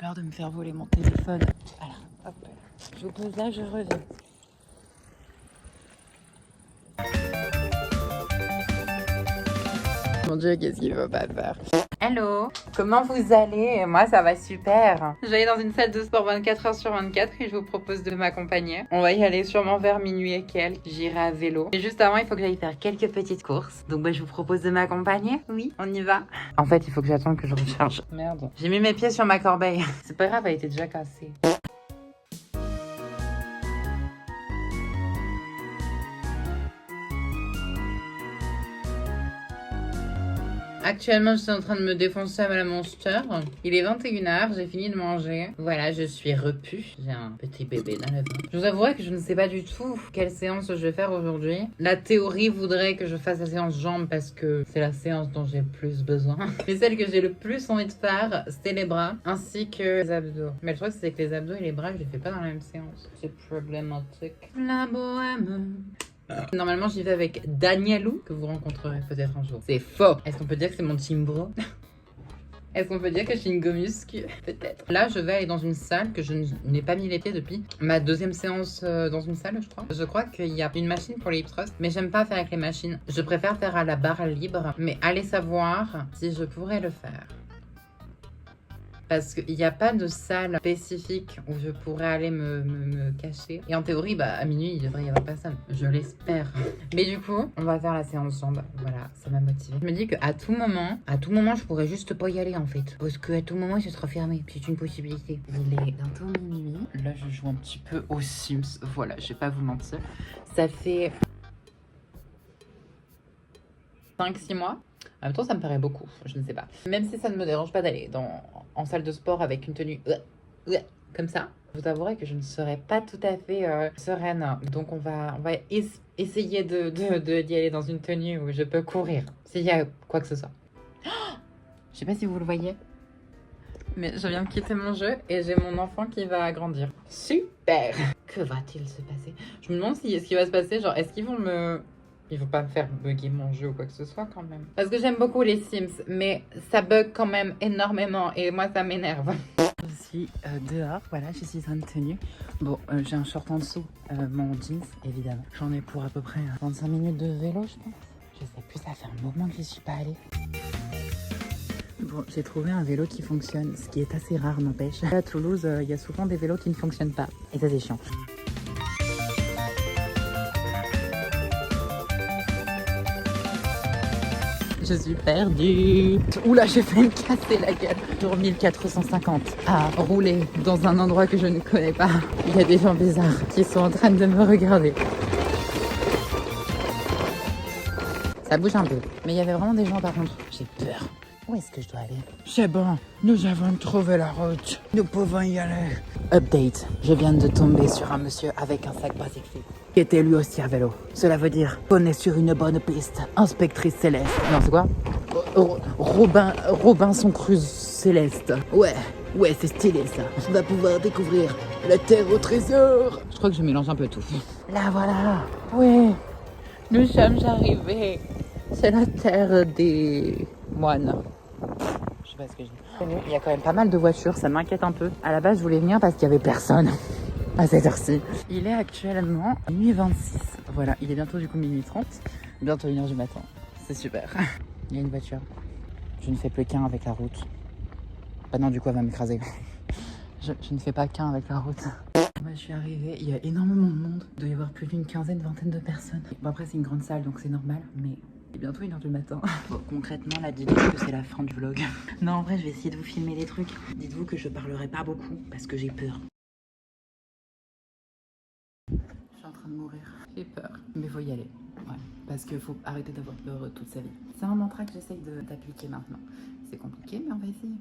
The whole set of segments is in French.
peur de me faire voler mon téléphone. Voilà, hop. Je vous pose là, je reviens. Mon Dieu, qu'est-ce qu'il veut pas faire? Hello, comment vous allez? Moi, ça va super. J'allais dans une salle de sport 24 heures sur 24 et je vous propose de m'accompagner. On va y aller sûrement vers minuit et quelques. J'irai à vélo. Et juste avant, il faut que j'aille faire quelques petites courses. Donc, je vous propose de m'accompagner. Oui, on y va. En fait, il faut que j'attende que je recharge. Merde. J'ai mis mes pieds sur ma corbeille. C'est pas grave, elle était déjà cassée. Actuellement, je suis en train de me défoncer à la Monster. Il est 21h, j'ai fini de manger. Voilà, je suis repue. J'ai un petit bébé dans le ventre. Je vous avouerai que je ne sais pas du tout quelle séance je vais faire aujourd'hui. La théorie voudrait que je fasse la séance jambes parce que c'est la séance dont j'ai le plus besoin. Mais celle que j'ai le plus envie de faire, c'est les bras ainsi que les abdos. Mais le truc, c'est que les abdos et les bras, je les fais pas dans la même séance. C'est problématique. La bohème. Normalement, j'y vais avec Danielou, que vous rencontrerez peut-être un jour. C'est faux. Est-ce qu'on peut dire que c'est mon team bro? Est-ce qu'on peut dire que je suis une gomuscu? Peut-être. Là, je vais aller dans une salle que je n'ai pas mis les pieds depuis ma deuxième séance dans une salle, je crois. Je crois qu'il y a une machine pour les hip thrusts, mais j'aime pas faire avec les machines. Je préfère faire à la barre libre, mais allez savoir si je pourrais le faire. Parce qu'il n'y a pas de salle spécifique où je pourrais aller me cacher. Et en théorie, à minuit, il devrait y avoir personne. Je l'espère. Mais du coup, on va faire la séance jambes. Voilà, ça m'a motivée. Je me dis qu'à tout moment, je pourrais juste pas y aller en fait. Parce qu'à tout moment, ce sera fermé. C'est une possibilité. Il est bientôt minuit. Là, je joue un petit peu aux Sims. Voilà, je vais pas vous mentir. Ça fait 5-6 mois. En même temps, ça me paraît beaucoup, je ne sais pas. Même si ça ne me dérange pas d'aller en salle de sport avec une tenue comme ça, je vous avouerai que je ne serai pas tout à fait sereine. Donc on va essayer d'y aller dans une tenue où je peux courir, s'il y a quoi que ce soit. Je sais pas si vous le voyez, mais je viens de quitter mon jeu et j'ai mon enfant qui va grandir. Super! Que va-t-il se passer? Je me demande ce qui va se passer, genre est-ce qu'ils vont me... Il faut pas me faire bugger mon jeu ou quoi que ce soit quand même. Parce que j'aime beaucoup les Sims, mais ça bug quand même énormément et moi ça m'énerve. Je suis dehors, voilà, je suis en tenue. Bon, j'ai un short en dessous, mon jeans évidemment. J'en ai pour à peu près 25 minutes de vélo je pense. Je sais plus, ça fait un moment que je suis pas allée. Bon, j'ai trouvé un vélo qui fonctionne, ce qui est assez rare n'empêche. À Toulouse, il y a souvent des vélos qui ne fonctionnent pas et ça c'est chiant. Je suis perdue. Oula, j'ai fait me casser la gueule. Tour 1450 à rouler dans un endroit que je ne connais pas. Il y a des gens bizarres qui sont en train de me regarder. Ça bouge un peu. Mais il y avait vraiment des gens par contre. J'ai peur. Où est-ce que je dois aller? C'est bon, nous avons trouvé la route. Nous pouvons y aller. Update. Je viens de tomber sur un monsieur avec un sac pas sexy. Qui était lui aussi à vélo. Cela veut dire qu'on est sur une bonne piste. Inspectrice Céleste. Non, c'est quoi? Robinson Crusoe Céleste. Ouais, c'est stylé ça. On va pouvoir découvrir la terre au trésor. Je crois que je mélange un peu tout. Là voilà. Oui, nous sommes arrivés. C'est la terre des moines. Je sais pas ce que je dis. Il y a quand même pas mal de voitures, ça m'inquiète un peu. À la base, je voulais venir parce qu'il y avait personne. À cette heure-ci. Il est actuellement minuit 26. Voilà, il est bientôt du coup minuit 30. Bientôt 1h du matin. C'est super. Il y a une voiture. Je ne fais plus qu'un avec la route. Bah non, du coup, elle va m'écraser. Je ne fais pas qu'un avec la route. Moi, je suis arrivée, il y a énormément de monde. Il doit y avoir plus d'une quinzaine, vingtaine de personnes. Bon, après, c'est une grande salle, donc c'est normal, mais il est bientôt 1h du matin. Bon, concrètement, là, dites-vous que c'est la fin du vlog. Non, en vrai, je vais essayer de vous filmer les trucs. Dites-vous que je parlerai pas beaucoup parce que j'ai peur. Je suis en train de mourir. J'ai peur. Mais faut y aller. Ouais. Parce qu'il faut arrêter d'avoir peur toute sa vie. C'est un mantra que j'essaye d'appliquer maintenant. C'est compliqué, mais on va essayer.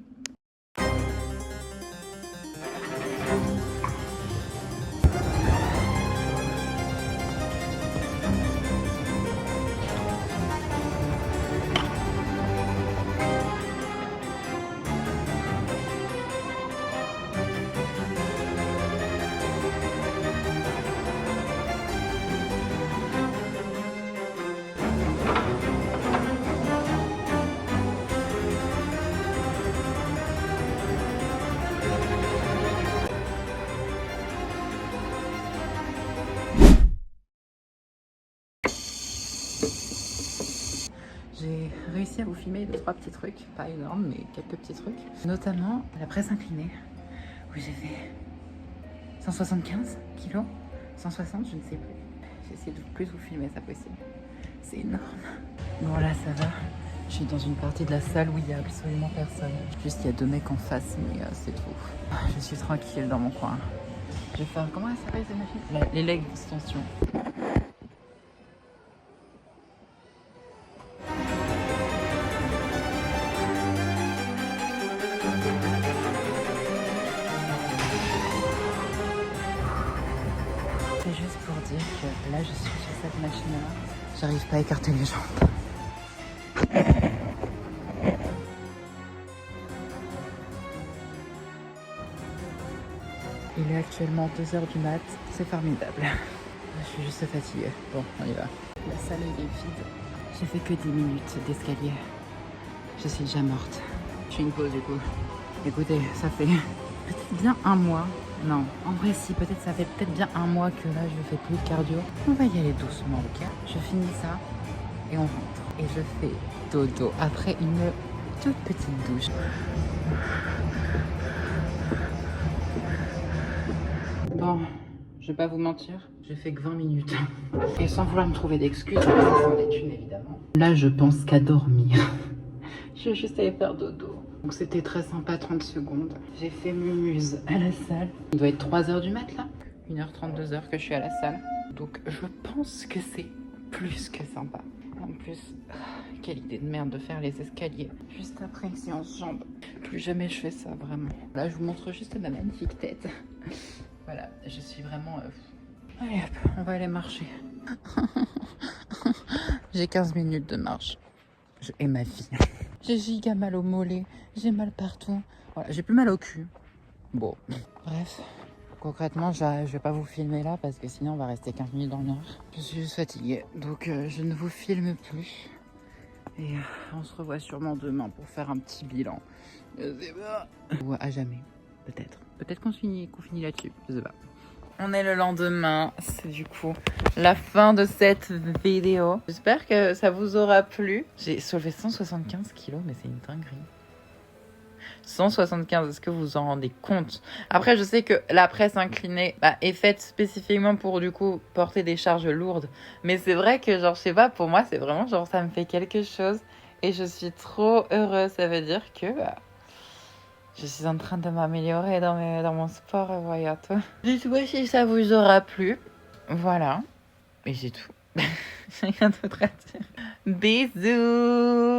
réussi à vous filmer 2-3 petits trucs, pas énormes, mais quelques petits trucs. Notamment la presse inclinée, où j'ai fait 175 kilos, 160, je ne sais plus. J'ai essayé de plus vous filmer, ça possible. C'est énorme. Bon là, ça va. Je suis dans une partie de la salle où il n'y a absolument personne. Juste, il y a 2 mecs en face, mais c'est tout. Je suis tranquille dans mon coin. Je vais faire, comment elle s'appelle cette machine? Les legs d'extension. C'est juste pour dire que là, je suis sur cette machine-là. J'arrive pas à écarter les jambes. Il est actuellement 2h du mat, c'est formidable. Je suis juste fatiguée. Bon, on y va. La salle est vide. J'ai fait que 10 minutes d'escalier. Je suis déjà morte. Je fais une pause du coup. Écoutez, ça fait peut-être bien un mois. Non, en vrai si, peut-être ça fait peut-être bien un mois que là je fais plus de cardio. On va y aller doucement, ok? Je finis ça et on rentre. Et je fais dodo après une toute petite douche. Bon, je vais pas vous mentir, j'ai fait que 20 minutes. Et sans vouloir me trouver d'excuses, ça c'en est une évidemment. Là, je pense qu'à dormir. Je vais juste aller faire dodo. Donc c'était très sympa, 30 secondes. J'ai fait mumuse à la salle. Il doit être 3h du mat là. 1h30, 2h que je suis à la salle. Donc je pense que c'est plus que sympa. En plus, quelle idée de merde de faire les escaliers juste après une séance jambes. Plus jamais je fais ça, vraiment. Là, je vous montre juste ma magnifique tête. Voilà, je suis vraiment... Allez hop, on va aller marcher. J'ai 15 minutes de marche. Et ma vie. J'ai giga mal au mollet, j'ai mal partout. Voilà, j'ai plus mal au cul. Bon, bref. Concrètement, je vais pas vous filmer là parce que sinon on va rester 15 minutes dans le noir. Je suis juste fatiguée, donc je ne vous filme plus. Et on se revoit sûrement demain pour faire un petit bilan. Je sais pas. Ou à jamais, peut-être. Peut-être qu'on finit là-dessus, je sais pas. On est le lendemain, c'est du coup la fin de cette vidéo. J'espère que ça vous aura plu. J'ai soulevé 175 kilos, mais c'est une dinguerie. 175, est-ce que vous vous en rendez compte? Après, je sais que la presse inclinée est faite spécifiquement pour du coup porter des charges lourdes. Mais c'est vrai que genre, je sais pas, pour moi, c'est vraiment genre ça me fait quelque chose. Et je suis trop heureuse. Ça veut dire que je suis en train de m'améliorer dans mon sport, voilà tout. Dites-moi si ça vous aura plu. Voilà. Et c'est tout. J'ai rien d'autre à dire. Bisous.